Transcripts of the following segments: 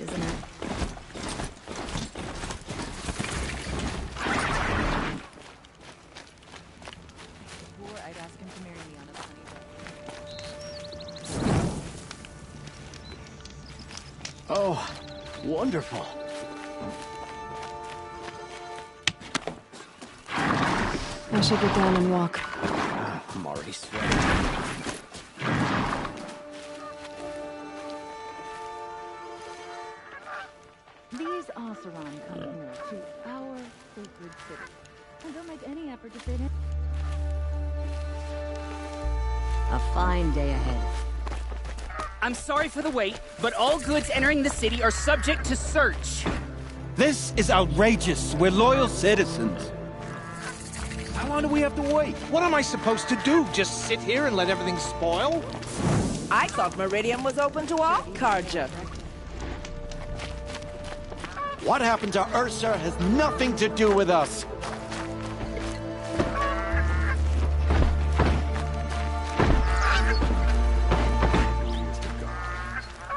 isn't it? Before I'd ask him to marry me on a sunny day. Oh, wonderful. I should get down and walk. I'm already sweating. These Oseram come here to our sacred city, and don't make any effort to fit in. A fine day ahead. I'm sorry for the wait, but all goods entering the city are subject to search. This is outrageous. We're loyal citizens. How long do we have to wait? What am I supposed to do? Just sit here and let everything spoil? I thought Meridian was open to all Carja. What happened to Ursa has nothing to do with us.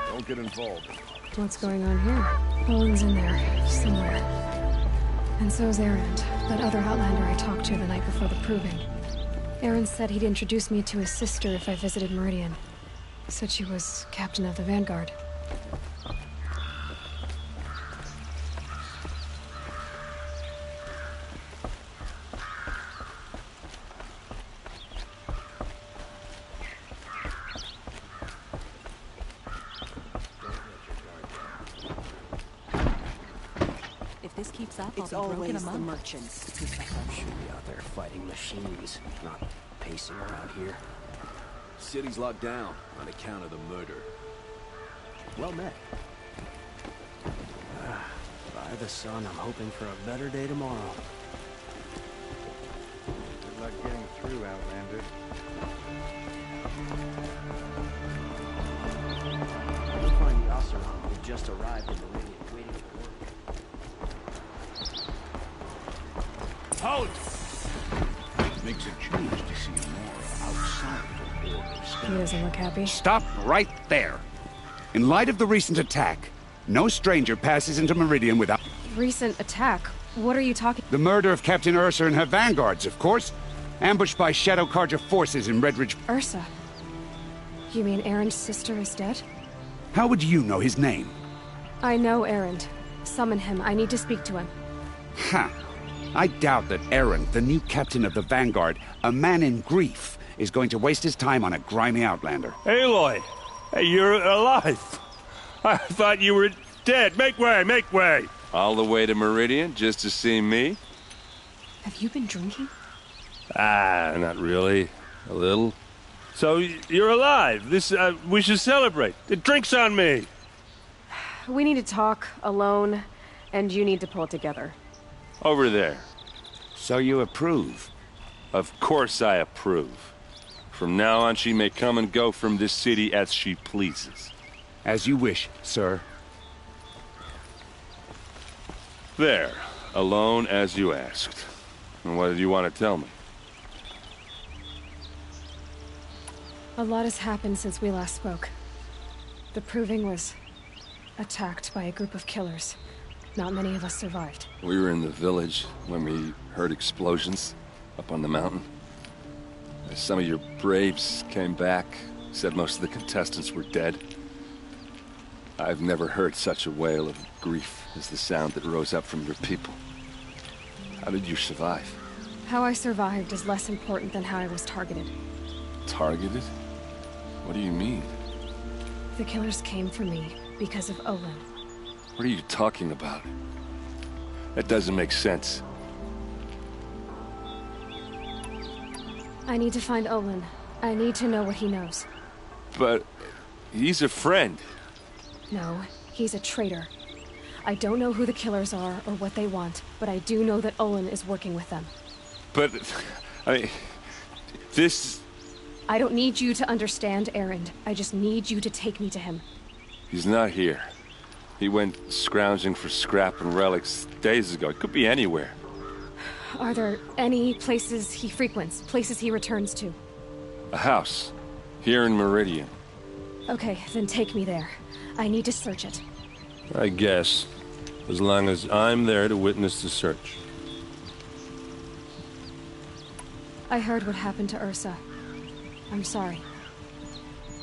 Don't get involved. What's going on here? Owen's in there, somewhere. And so's Erend, that other Outlander I talked to the night before the proving. Erend said he'd introduce me to his sister if I visited Meridian. Said she was captain of the Vanguard. If this keeps up, I'll It's be broken always the among. merchants who suffer. Should be out there fighting machines, not pacing around here. City's locked down on account of the murder. Well met. By the sun, I'm hoping for a better day tomorrow. Good luck getting through, Outlander. We'll find the Oseram who just arrived in Meridian, waiting for work. Halt! Makes a change to see more outside the borders. He doesn't look happy. Stop right there. In light of the recent attack, no stranger passes into Meridian without... Recent attack? What are you talking... The murder of Captain Ursa and her vanguards, of course. Ambushed by Shadow Carja forces in Redridge... Ursa? You mean Erend's sister is dead? How would you know his name? I know Erend. Summon him. I need to speak to him. Ha! I doubt that Erend, the new captain of the Vanguard, a man in grief, is going to waste his time on a grimy outlander. Aloy! Hey, you're alive! I thought you were dead. Make way, make way! All the way to Meridian just to see me? Have you been drinking? Ah, not really. A little. So, you're alive. We should celebrate. The drink's on me. We need to talk, alone, and you need to pull it together. Over there. So you approve? Of course I approve. From now on, she may come and go from this city as she pleases. As you wish, sir. There. Alone as you asked. And what did you want to tell me? A lot has happened since we last spoke. The Proving was attacked by a group of killers. Not many of us survived. We were in the village when we heard explosions up on the mountain. Some of your braves came back, said most of the contestants were dead. I've never heard such a wail of grief as the sound that rose up from your people. How did you survive? How I survived is less important than how I was targeted. Targeted? What do you mean? The killers came for me because of Olin. What are you talking about? That doesn't make sense. I need to find Olin. I need to know what he knows. But he's a friend. No, he's a traitor. I don't know who the killers are or what they want, but I do know that Olin is working with them. But, I mean, this... I don't need you to understand Erend. I just need you to take me to him. He's not here. He went scrounging for scrap and relics days ago. It could be anywhere. Are there any places he frequents, places he returns to? A house. Here in Meridian. Okay, then take me there. I need to search it. I guess. As long as I'm there to witness the search. I heard what happened to Ursa. I'm sorry.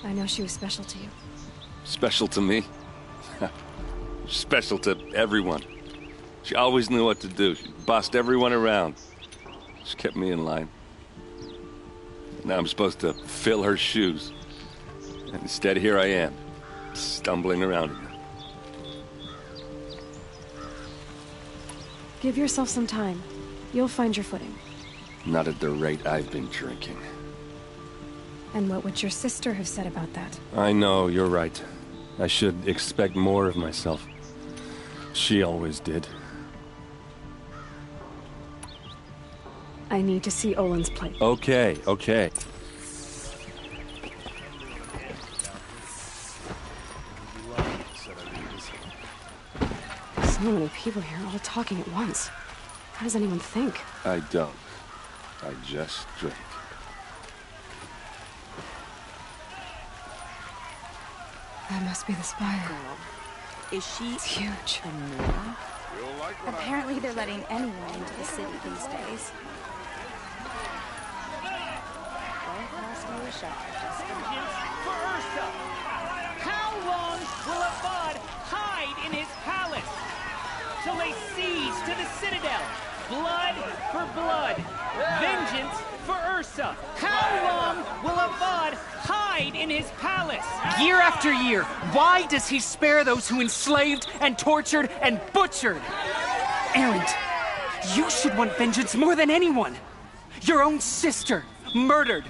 I know she was special to you. Special to me? Special to everyone. She always knew what to do. She bossed everyone around. She kept me in line. Now I'm supposed to fill her shoes. And instead, here I am, stumbling around again. Give yourself some time. You'll find your footing. Not at the rate I've been drinking. And what would your sister have said about that? I know, you're right. I should expect more of myself. She always did. I need to see Olin's plate. Okay, okay. So many people here, all talking at once. How does anyone think? I don't. I just drink. That must be the spire. Is she... It's huge. Apparently they're letting anyone into the city these days. Don't cost me a shot. For Ursa! How long will Avad hide in his palace? To lay siege to the citadel. Blood for blood. Vengeance for Ursa. How long will Avad hide in his palace? Year after year, why does he spare those who enslaved and tortured and butchered? Erend, you should want vengeance more than anyone. Your own sister, murdered.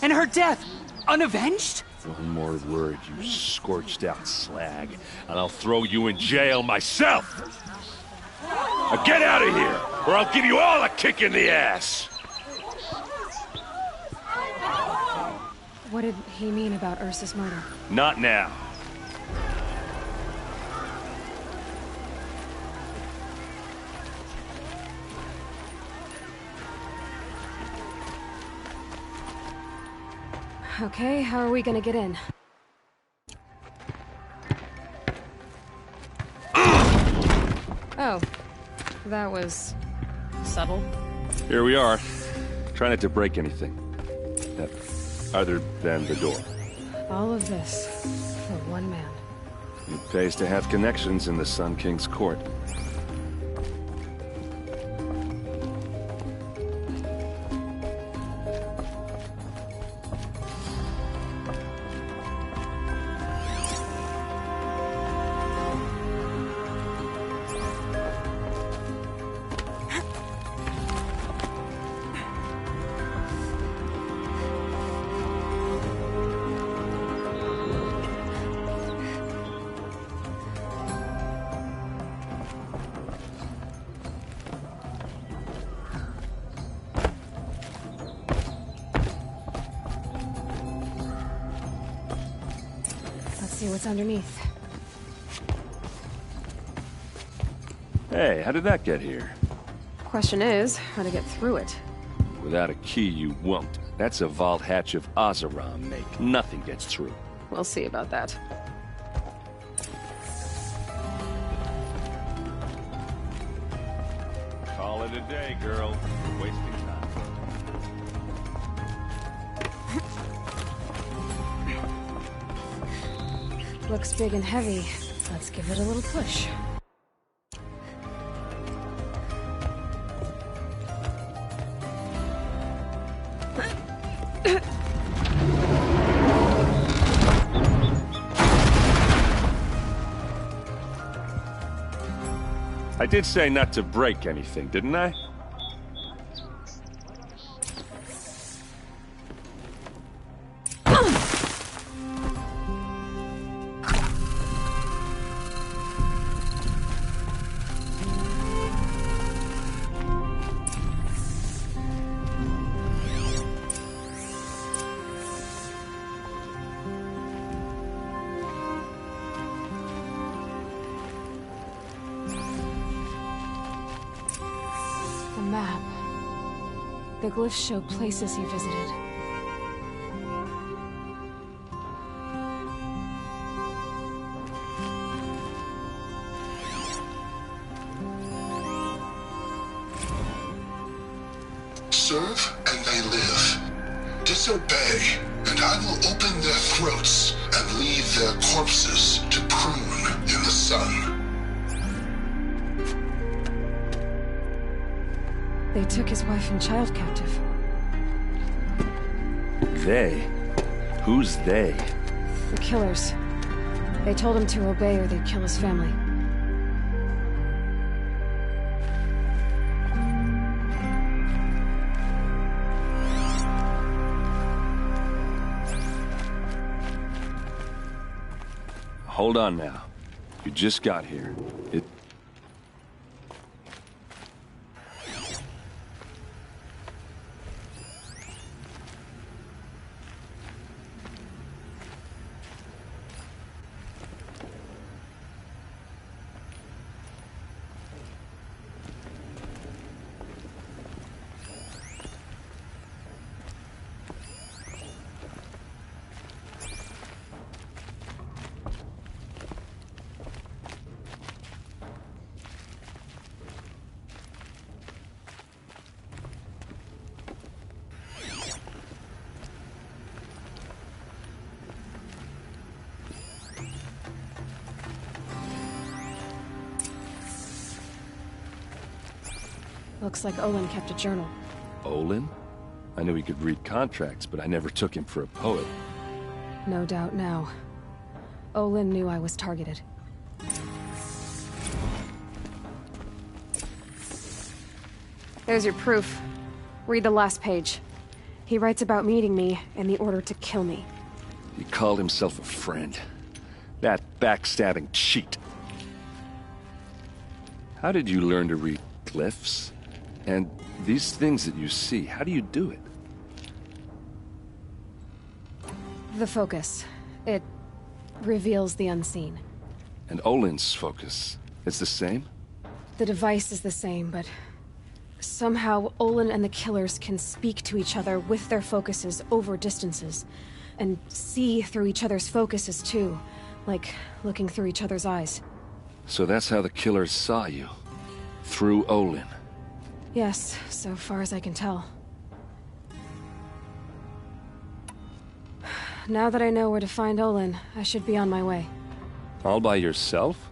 And her death, unavenged? One more word, you scorched-out slag, and I'll throw you in jail myself! Now get out of here, or I'll give you all a kick in the ass! What did he mean about Ursa's murder? Not now. Okay, how are we gonna get in? Oh, that was subtle. Here we are. Try not to break anything. Other than the door. All of this for one man. It pays to have connections in the Sun King's court. See what's underneath. Hey, how did that get here? Question is, how to get through it. Without a key, you won't. That's a vault hatch of Oseram make. Nothing gets through. We'll see about that. Call it a day, girl. You're wasting time. Looks big and heavy. Let's give it a little push. I did say not to break anything, didn't I? Map. The glyphs show places he visited. Serve and they live. Disobey, and I will open their throats and leave their corpses to prune in the sun. They took his wife and child captive. They? Who's they? The killers. They told him to obey or they'd kill his family. Hold on now. You just got here. Looks like Olin kept a journal. Olin? I knew he could read contracts, but I never took him for a poet. No doubt now. Olin knew I was targeted. There's your proof. Read the last page. He writes about meeting me and the order to kill me. He called himself a friend. That backstabbing cheat. How did you learn to read glyphs? And these things that you see, how do you do it? The focus. It reveals the unseen. And Olin's focus, it's the same? The device is the same, but somehow Olin and the killers can speak to each other with their focuses over distances. And see through each other's focuses too, like looking through each other's eyes. So that's how the killers saw you? Through Olin? Yes, so far as I can tell. Now that I know where to find Olin, I should be on my way. All by yourself?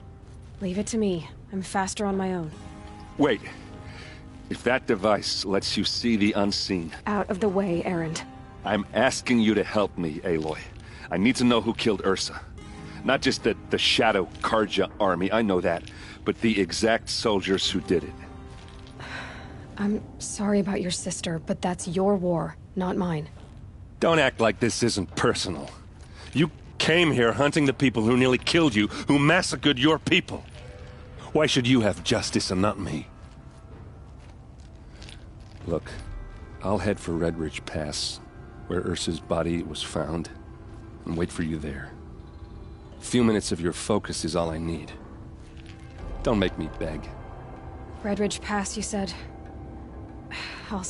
Leave it to me. I'm faster on my own. Wait. If that device lets you see the unseen... Out of the way, Erend. I'm asking you to help me, Aloy. I need to know who killed Ursa. Not just the Shadow Carja army, I know that, but the exact soldiers who did it. I'm sorry about your sister, but that's your war, not mine. Don't act like this isn't personal. You came here hunting the people who nearly killed you, who massacred your people. Why should you have justice and not me? Look, I'll head for Red Ridge Pass, where Ursa's body was found, and wait for you there. A few minutes of your focus is all I need. Don't make me beg. Red Ridge Pass, you said? I'll...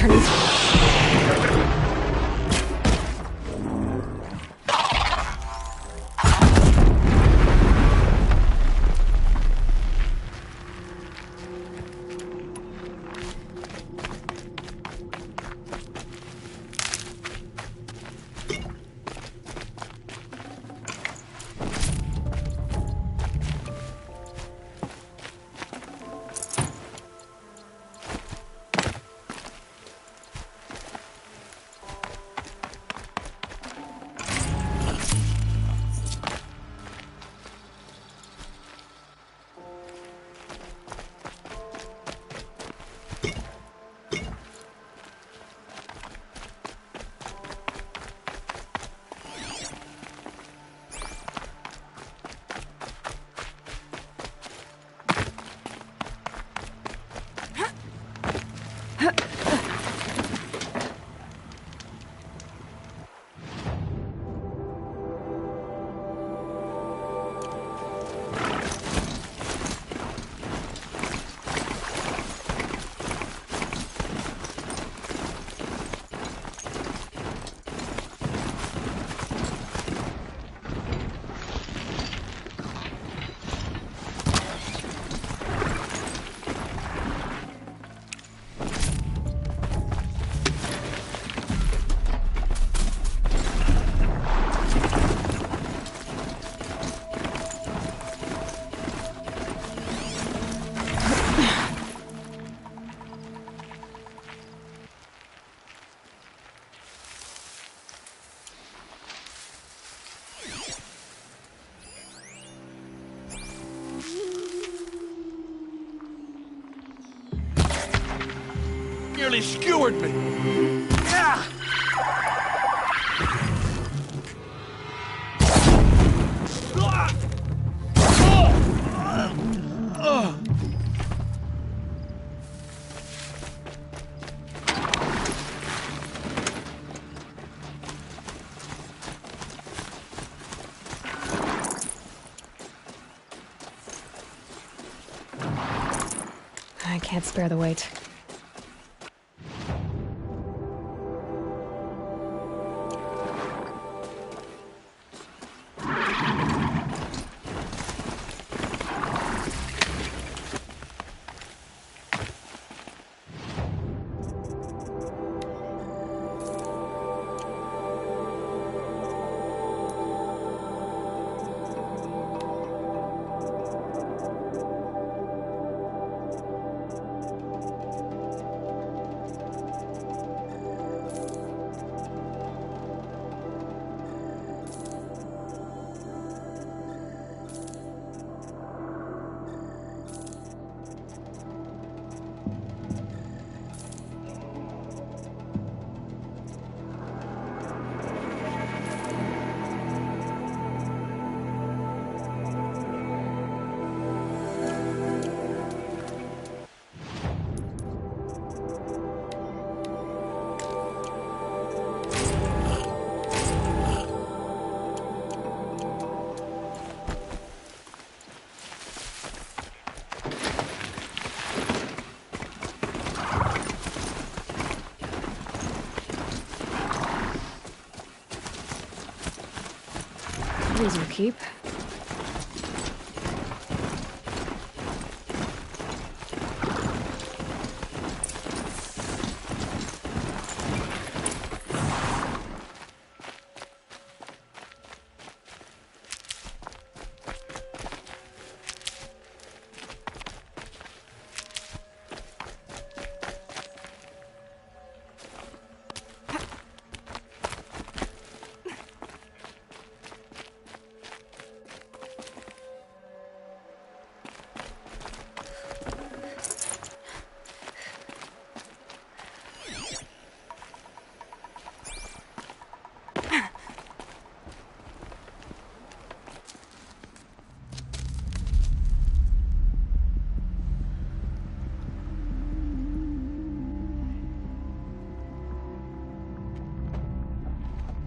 turning. Nearly skewered me. Ah! I can't spare the weight. These will keep.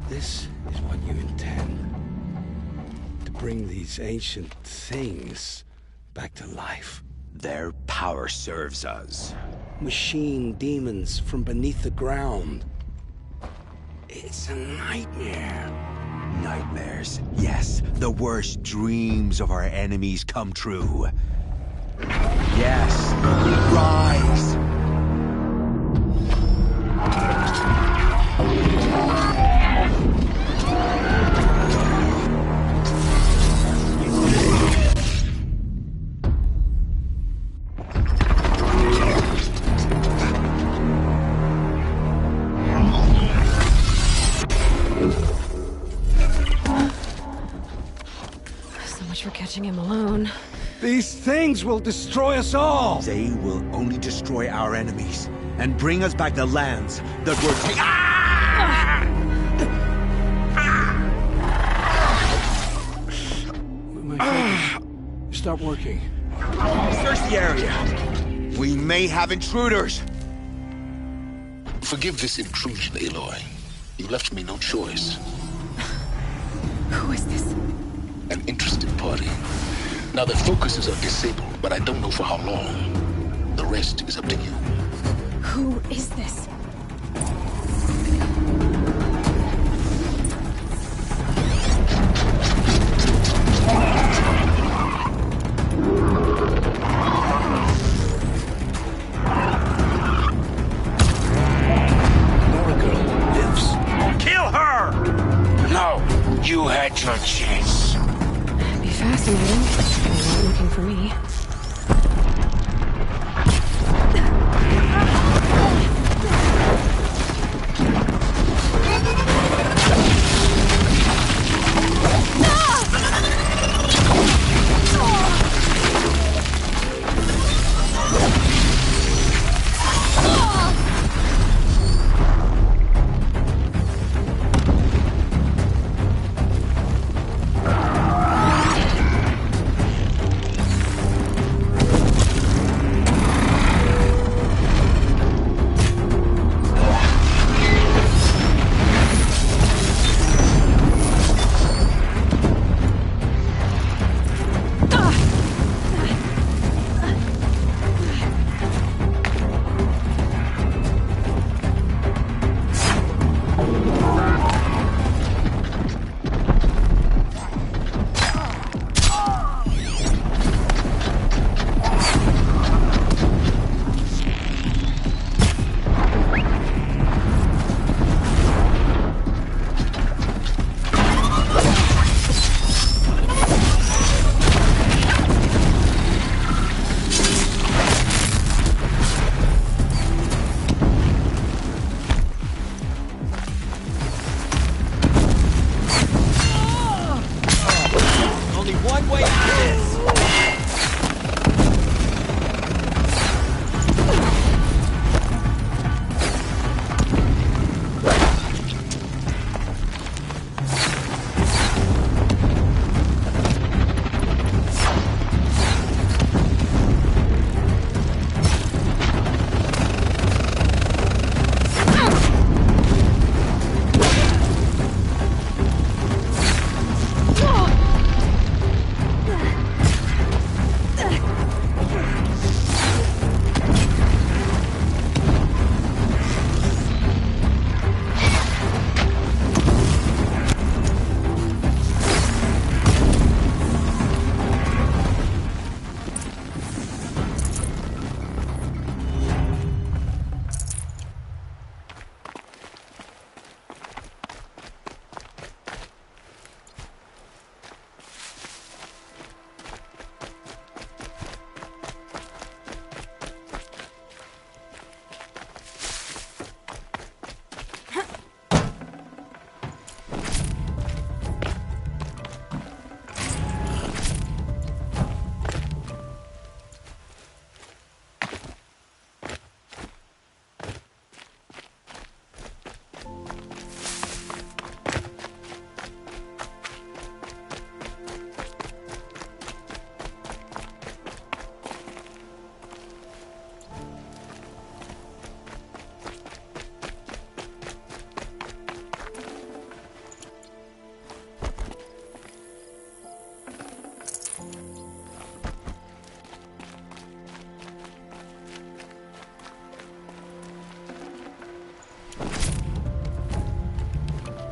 This is what you intend. To bring these ancient things back to life. Their power serves us. machine demons from beneath the ground. It's a nightmare. Nightmares. Yes, the worst dreams of our enemies come true. Yes, rise! For catching him alone. These things will destroy us all! They will only destroy our enemies and bring us back the lands that were taken. Ah! My focus stopped working. Search the area. We may have intruders. Forgive this intrusion, Aloy. You left me no choice. Who is this? An interested party. Now the focuses are disabled, but I don't know for how long. The rest is up to you. Who is this? Nora girl lives. Kill her! No, you had your chance. Be fascinating. They're not looking for me.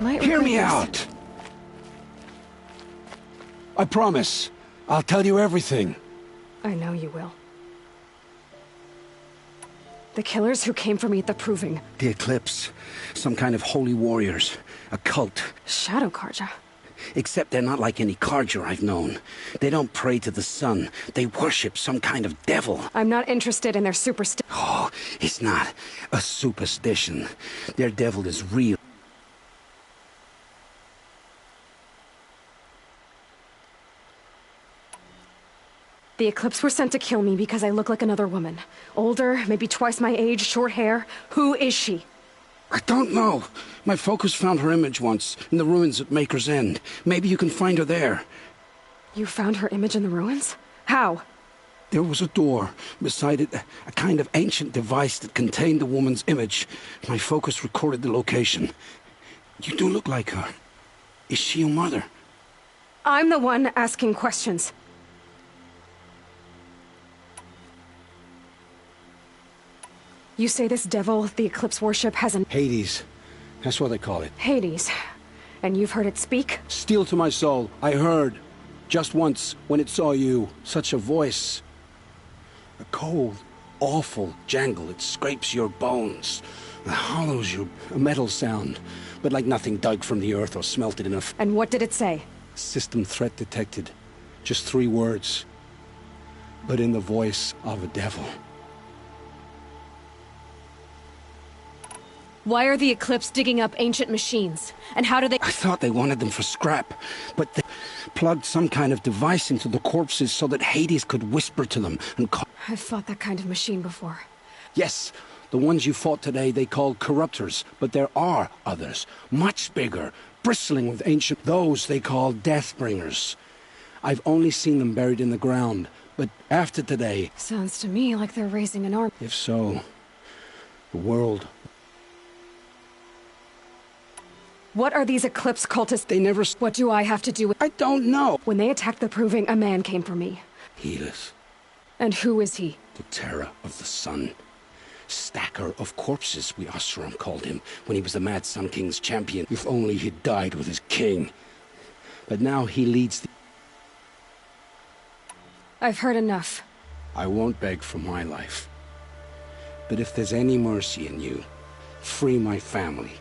Might Hear me regret out! I promise. I'll tell you everything. I know you will. The killers who came for me at the Proving. The Eclipse. Some kind of holy warriors. A cult. Shadow Karja. Except they're not like any Karja I've known. They don't pray to the sun. They worship some kind of devil. I'm not interested in their superstition. Oh, it's not a superstition. Their devil is real. The Eclipse were sent to kill me because I look like another woman. Older, maybe twice my age, short hair. Who is she? I don't know. My focus found her image once, in the ruins at Maker's End. Maybe you can find her there. You found her image in the ruins? How? There was a door. Beside it, a kind of ancient device that contained the woman's image. My focus recorded the location. You do look like her. Is she your mother? I'm the one asking questions. You say this devil the Eclipse worship has an... Hades. That's what they call it. Hades. And you've heard it speak? Steel to my soul. I heard. Just once, when it saw you. Such a voice. A cold, awful jangle. It scrapes your bones. It hollows you. A metal sound. But like nothing dug from the earth or smelted in a... And what did it say? System threat detected. Just 3 words. But in the voice of a devil. Why are the Eclipse digging up ancient machines? And how do they... I thought they wanted them for scrap, but they plugged some kind of device into the corpses so that Hades could whisper to them and call... I've fought that kind of machine before. Yes, the ones you fought today they called corruptors, but there are others, much bigger, bristling with ancient... Those they call Deathbringers. I've only seen them buried in the ground, but after today... Sounds to me like they're raising an army. If so, the world... What are these Eclipse cultists? They never... What do I have to do with... I don't know. When they attacked the Proving, a man came for me. Helis. And who is he? The terror of the sun. Stacker of corpses, we Oseram called him, when he was the Mad Sun King's champion. If only he'd died with his king. But now he leads the... I've heard enough. I won't beg for my life. But if there's any mercy in you, free my family.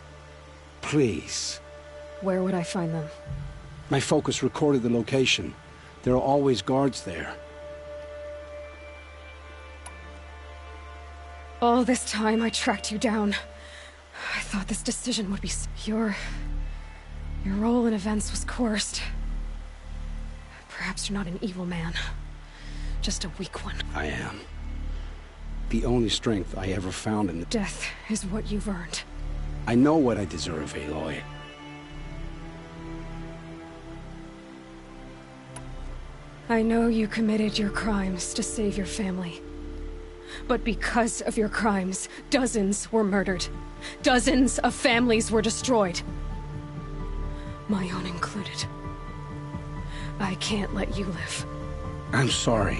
Please. Where would I find them? My focus recorded the location. There are always guards there. All this time I tracked you down. I thought this decision would be... Your role in events was coerced. Perhaps you're not an evil man. Just a weak one. I am. The only strength I ever found in the... Death is what you've earned. I know what I deserve, Aloy. I know you committed your crimes to save your family. But because of your crimes, dozens were murdered. Dozens of families were destroyed. My own included. I can't let you live. I'm sorry.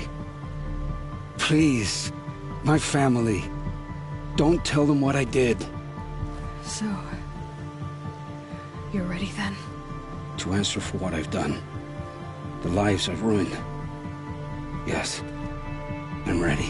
Please, my family. Don't tell them what I did. So, you're ready then? To answer for what I've done. The lives I've ruined. Yes, I'm ready.